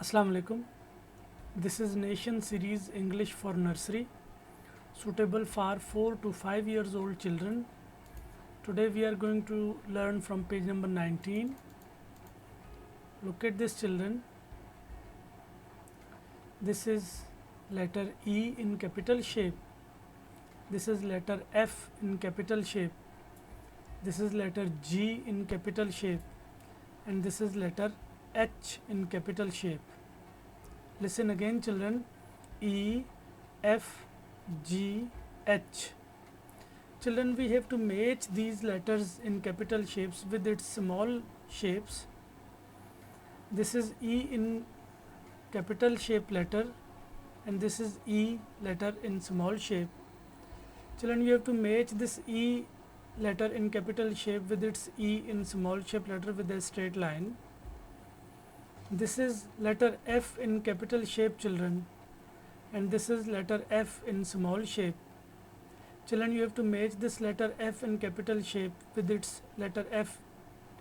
Assalamu alaikum. This is Nation Series English for Nursery, suitable for 4 to 5 years old children. Today we are going to learn from page number 19. Look at this, children. This is letter E in capital shape. This is letter F in capital shape. This is letter G in capital shape. And this is letter H in capital shape. Listen again, children. E, F, G, H. Children, we have to match these letters in capital shapes with its small shapes. This is E in capital shape letter, and this is E letter in small shape. Children, you have to match this E letter in capital shape with its E in small shape letter with a straight line. This is letter F in capital shape, children, and this is letter F in small shape. Children, you have to match this letter F in capital shape with its letter F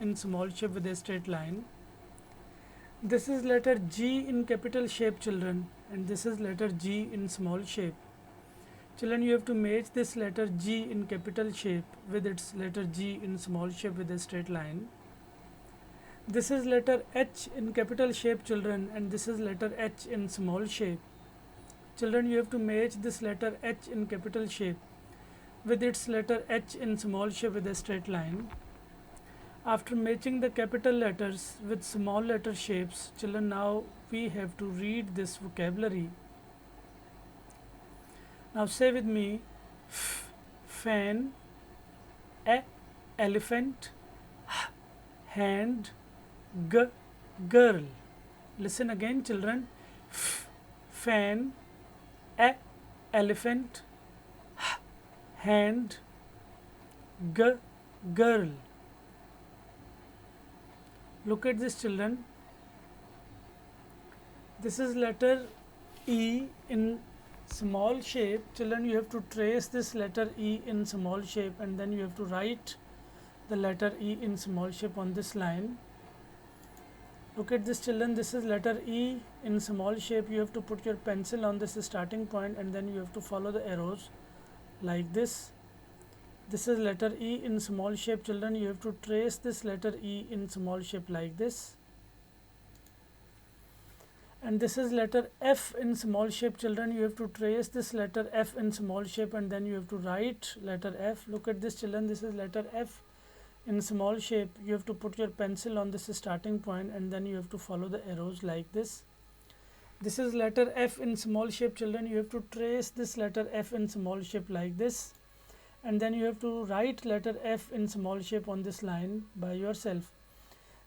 in small shape with a straight line. This is letter G in capital shape, children, and this is letter G in small shape. Children, you have to match this letter G in capital shape with its letter G in small shape with a straight line. This is letter H in capital shape, children, and this is letter H in small shape. Children, you have to match this letter H in capital shape with its letter H in small shape with a straight line. After matching the capital letters with small letter shapes, children, now we have to read this vocabulary. Now say with me: fan, elephant, hand, girl. Listen again, children. Fan, elephant, hand, girl. Look at this, children. This is letter E in small shape. Children, you have to trace this letter E in small shape, and then you have to write the letter E in small shape on this line. Look at this, children. This is letter E in small shape. You have to put your pencil on this starting point, and then you have to follow the arrows like this. This is letter E in small shape, children. You have to trace this letter E in small shape like this. And this is letter F in small shape, children. You have to trace this letter F in small shape, and then you have to write letter F. Look at this, children. This is letter F in small shape. You have to put your pencil on this starting point, and then you have to follow the arrows like this. This is letter F in small shape, children. You have to trace this letter F in small shape like this, and then you have to write letter F in small shape on this line by yourself.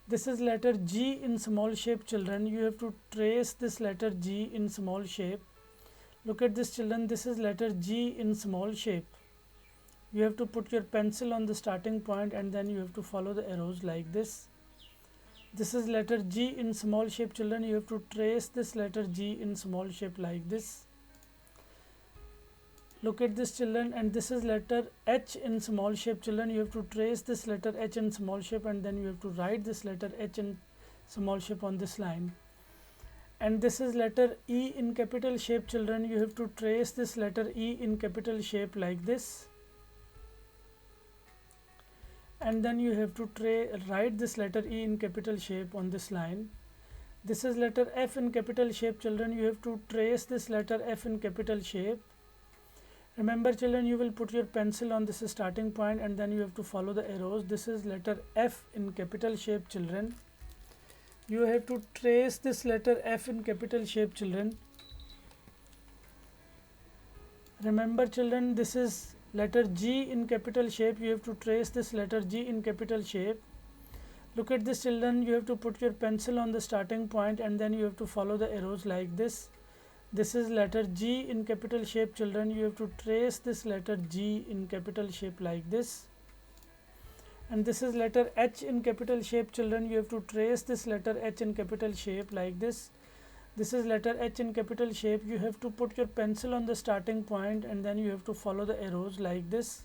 This is letter G in small shape, children. You have to trace this letter G in small shape. Look at this, children. This is letter G in small shape. You have to put your pencil on the starting point, and then you have to follow the arrows like this. This is letter G in small shape, children. You have to trace this letter G in small shape like this. Look at this, children, and this is letter H in small shape, children. You have to trace this letter H in small shape, and then you have to write this letter H in small shape on this line. And this is letter E in capital shape, children. You have to trace this letter E in capital shape like this, and then you have to write this letter E in capital shape on this line. This is letter F in capital shape, children. You have to trace this letter F in capital shape. Remember, children, you will put your pencil on this starting point, and then you have to follow the arrows. This is letter F in capital shape, children. You have to trace this letter F in capital shape, children. Remember, children, this is letter G in capital shape. You have to trace this letter G in capital shape. Look at this, children. You have to put your pencil on the starting point, and then you have to follow the arrows like this. This is letter G in capital shape, children. You have to trace this letter G in capital shape like this. And this is letter H in capital shape, children. You have to trace this letter H in capital shape like this. This is letter H in capital shape. You have to put your pencil on the starting point, and then you have to follow the arrows like this.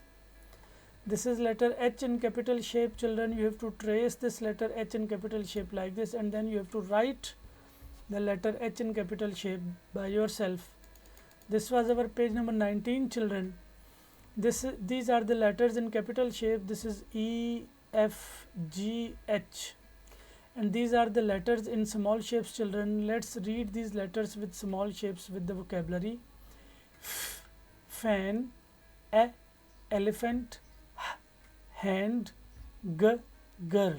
This is letter H in capital shape, children. You have to trace this letter H in capital shape like this, and then you have to write the letter H in capital shape by yourself. This was our page number 19, children. These are the letters in capital shape. This is E, F, G, H, and these are the letters in small shapes, children. Let's read these letters with small shapes with the vocabulary. F, fan, A, elephant, H, hand, G, girl.